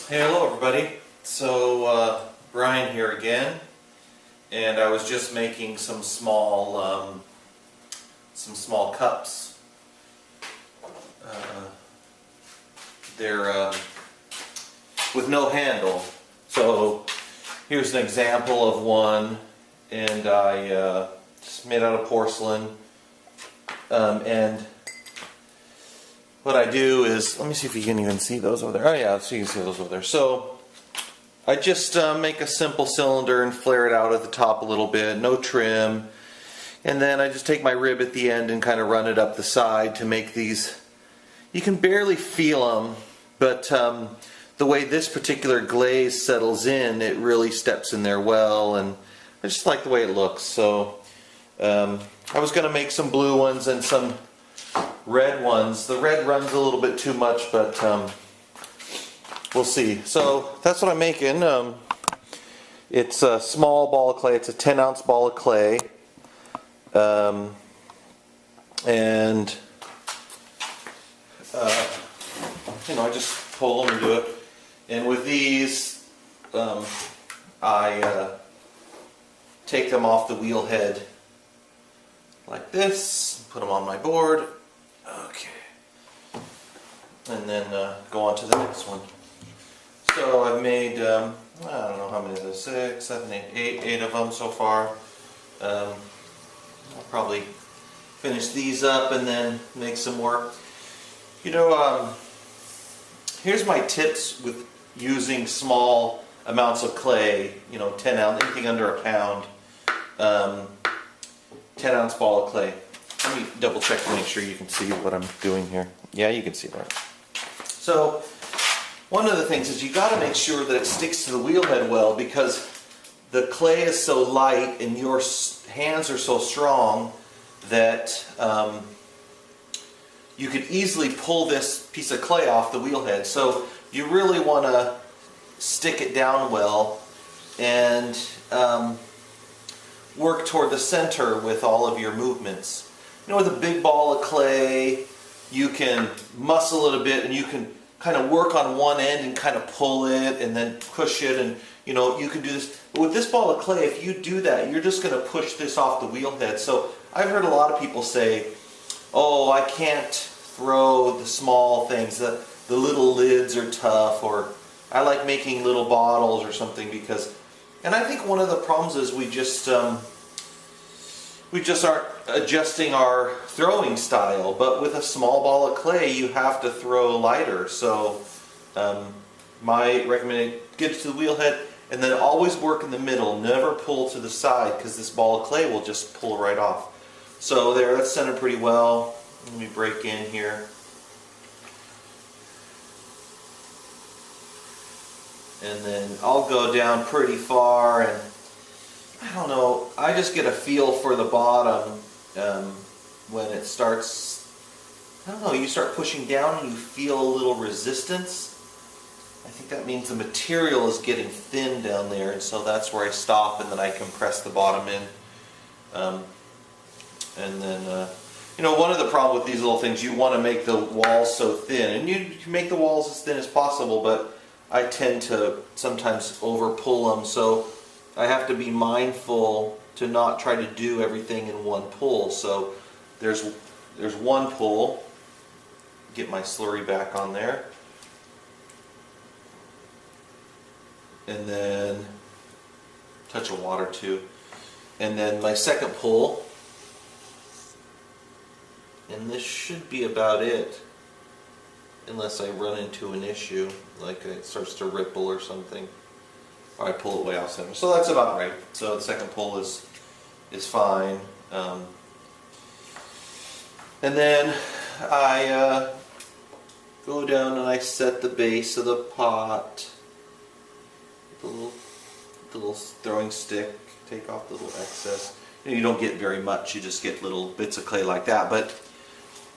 Hey, hello everybody. So Brian here again, and I was just making some small cups. They're with no handle. So here's an example of one, and I just made out of porcelain. And what I do is, let me see if you can even see those over there. Oh yeah, so you can see those over there. So I just make a simple cylinder and flare it out at the top a little bit, no trim. And then I just take my rib at the end and kind of run it up the side to make these. You can barely feel them, but the way this particular glaze settles in, it really steps in there well, and I just like the way it looks. So I was going to make some blue ones and some red ones. The red runs a little bit too much, but we'll see. So that's what I'm making. It's a small ball of clay. It's a 10-ounce ball of clay. And I just pull them and do it. And with these, I take them off the wheel head like this, put them on my board. Okay. And then go on to the next one. So I've made, I don't know how many of those, 6, 7, 8, 8 of them so far. I'll probably finish these up and then make some more. Here's my tips with using small amounts of clay, 10 ounce, anything under a pound, 10-ounce ball of clay. Let me double check to make sure you can see what I'm doing here. Yeah, you can see that. So one of the things is you got to make sure that it sticks to the wheel head well, because the clay is so light and your hands are so strong that you could easily pull this piece of clay off the wheel head. So you really want to stick it down well and work toward the center with all of your movements. With a big ball of clay, you can muscle it a bit and you can kind of work on one end and kind of pull it and then push it, and you can do this. But with this ball of clay, if you do that, you're just going to push this off the wheel head. So I've heard a lot of people say, oh, I can't throw the small things, the little lids are tough, or I like making little bottles or something, because, and I think one of the problems is we just aren't adjusting our throwing style. But with a small ball of clay, you have to throw lighter. So my recommendation, get it to the wheel head and then always work in the middle. Never pull to the side, because this ball of clay will just pull right off. So there, that's centered pretty well. Let me break in here. And then I'll go down pretty far, and I don't know, I just get a feel for the bottom when it starts, I don't know, you start pushing down and you feel a little resistance. I think that means the material is getting thin down there, and so that's where I stop, and then I compress the bottom in. And then, one of the problems with these little things, you want to make the walls so thin, and you can make the walls as thin as possible, but I tend to sometimes over pull them, so I have to be mindful to not try to do everything in one pull. So there's one pull. Get my slurry back on there. And then touch of water too. And then my second pull. And this should be about it, unless I run into an issue, like it starts to ripple or something. Or I pull it way off center. So that's about right. So the second pull is fine. And then I go down and I set the base of the pot. The little throwing stick. Take off the little excess. You don't get very much. You just get little bits of clay like that. But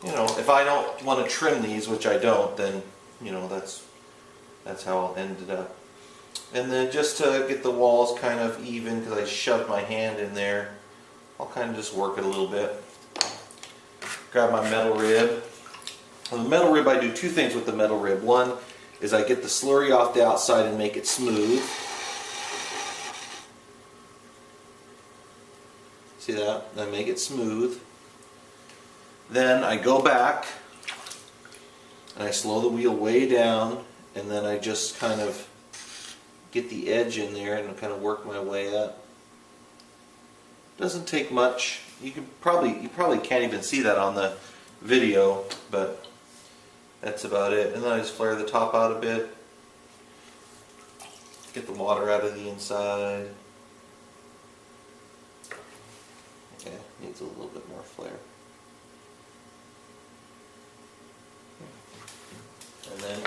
if I don't want to trim these, which I don't, then that's how I'll end it up. And then just to get the walls kind of even, because I shoved my hand in there, I'll kind of just work it a little bit. Grab my metal rib. On the metal rib, I do two things with the metal rib. One is I get the slurry off the outside and make it smooth. See that? I make it smooth. Then I go back and I slow the wheel way down, and then I just kind of get the edge in there and kind of work my way up. Doesn't take much. You probably can't even see that on the video, but that's about it. And then I just flare the top out a bit. Get the water out of the inside. Okay, needs a little bit more flare. And then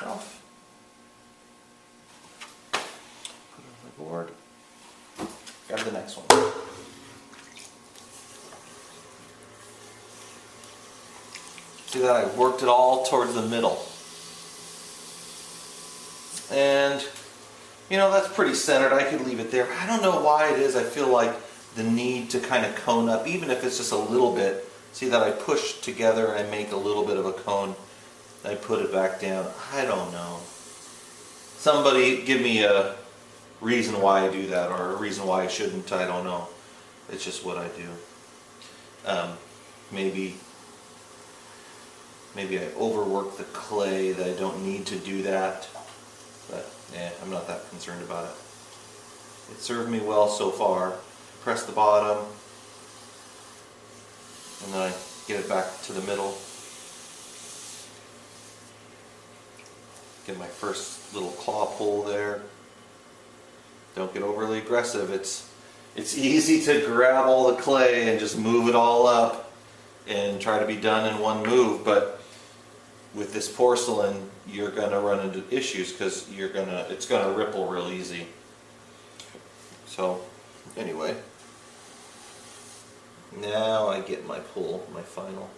off. Put it on my board. Grab the next one. See that I worked it all towards the middle. And you know, that's pretty centered. I could leave it there. I don't know why it is. I feel like the need to kind of cone up, even if it's just a little bit. See that I push together and I make a little bit of a cone. I put it back down. I don't know. Somebody give me a reason why I do that, or a reason why I shouldn't. I don't know. It's just what I do. Maybe I overwork the clay, that I don't need to do that. But I'm not that concerned about it. It served me well so far. Press the bottom, and then I get it back to the middle. Get my first little claw pull there. Don't get overly aggressive. It's easy to grab all the clay and just move it all up and try to be done in one move, but with this porcelain you're going to run into issues because it's going to ripple real easy. So anyway, now I get my pull, my final.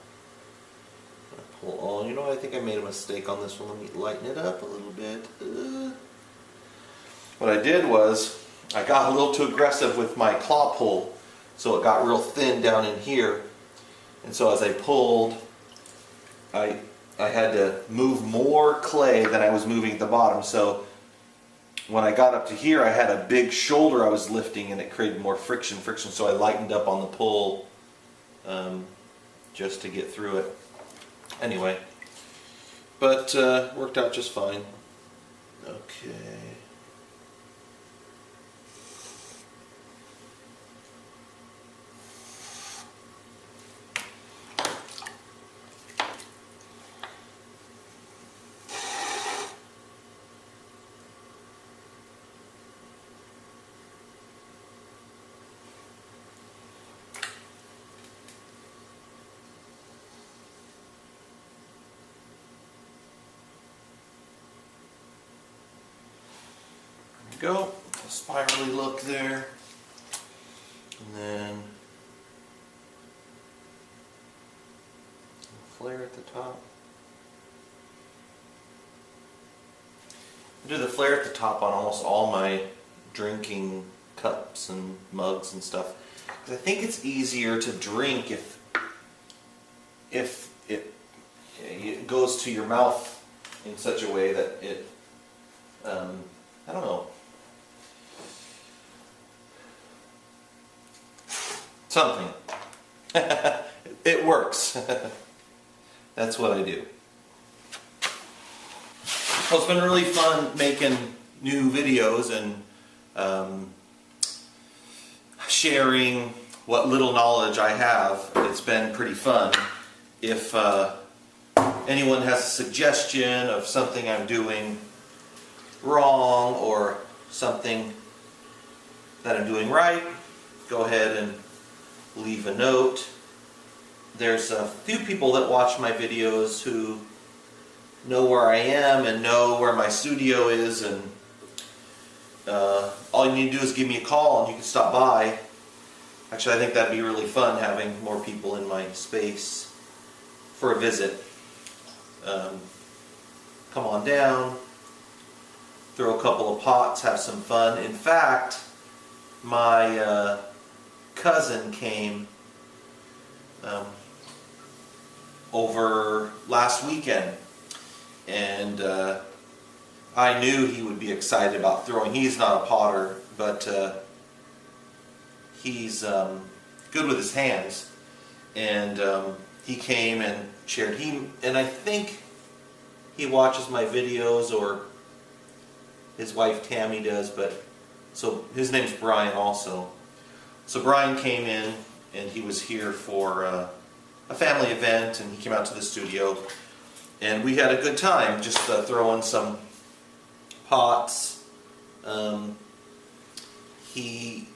Pull on. You know what? I think I made a mistake on this one. Let me lighten it up a little bit. What I did was I got a little too aggressive with my claw pull, so it got real thin down in here. And so as I pulled, I had to move more clay than I was moving at the bottom. So when I got up to here, I had a big shoulder I was lifting, and it created more friction. So I lightened up on the pull just to get through it. Anyway, but worked out just fine. Okay. Go, a spirally look there, and then flare at the top. I do the flare at the top on almost all my drinking cups and mugs and stuff, because I think it's easier to drink if it goes to your mouth in such a way that it, I don't know. Something. It works. That's what I do. Well, it's been really fun making new videos and sharing what little knowledge I have. It's been pretty fun. If anyone has a suggestion of something I'm doing wrong or something that I'm doing right, go ahead and leave a note. There's a few people that watch my videos who know where I am and know where my studio is, and all you need to do is give me a call and you can stop by. Actually, I think that'd be really fun, having more people in my space for a visit. Come on down, throw a couple of pots, have some fun. In fact, my cousin came over last weekend, and I knew he would be excited about throwing. He's not a potter, but he's good with his hands, and he came and shared. And I think he watches my videos, or his wife Tammy does, but so his name's Brian also. So Brian came in, and he was here for a family event, and he came out to the studio, and we had a good time just throwing some pots. He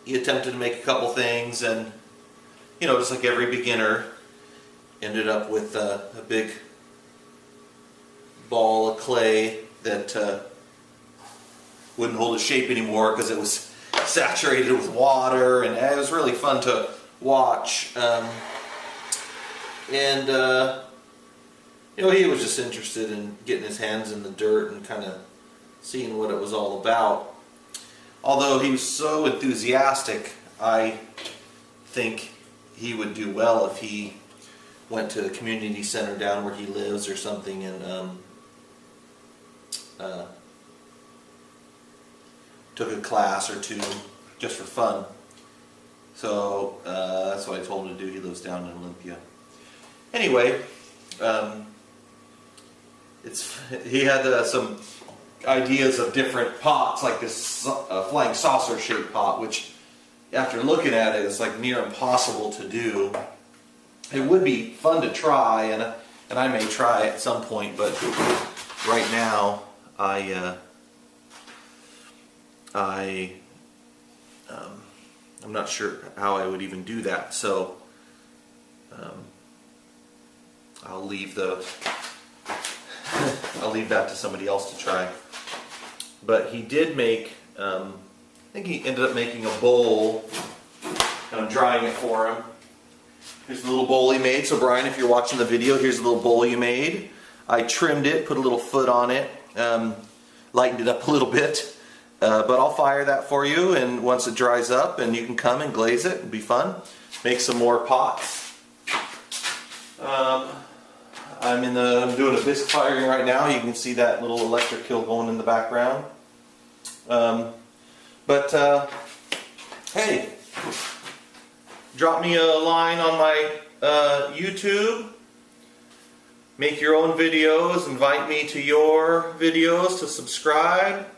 attempted to make a couple things, and just like every beginner, ended up with a big ball of clay that wouldn't hold its shape anymore because it was saturated with water, and it was really fun to watch. He was just interested in getting his hands in the dirt and kind of seeing what it was all about. Although he was so enthusiastic, I think he would do well if he went to the community center down where he lives or something, and took a class or two just for fun. So that's what I told him to do. He lives down in Olympia. Anyway, he had some ideas of different pots, like this flying saucer shaped pot, which after looking at it is like near impossible to do. It would be fun to try, and I may try at some point, but right now I'm not sure how I would even do that, so I'll leave that to somebody else to try. But he did make, I think he ended up making a bowl, and I'm drying it for him. Here's the little bowl he made. So Brian, if you're watching the video, here's the little bowl you made. I trimmed it, put a little foot on it, lightened it up a little bit. But I'll fire that for you, and once it dries up, and you can come and glaze it, it'll be fun. Make some more pots. I'm doing a bisque firing right now. You can see that little electric kiln going in the background. Hey, drop me a line on my YouTube. Make your own videos. Invite me to your videos to subscribe.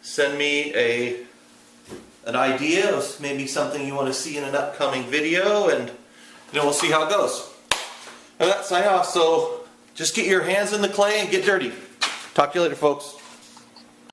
Send me an idea of maybe something you want to see in an upcoming video, and we'll see how it goes. And that's sign off. So just get your hands in the clay and get dirty. Talk to you later, folks.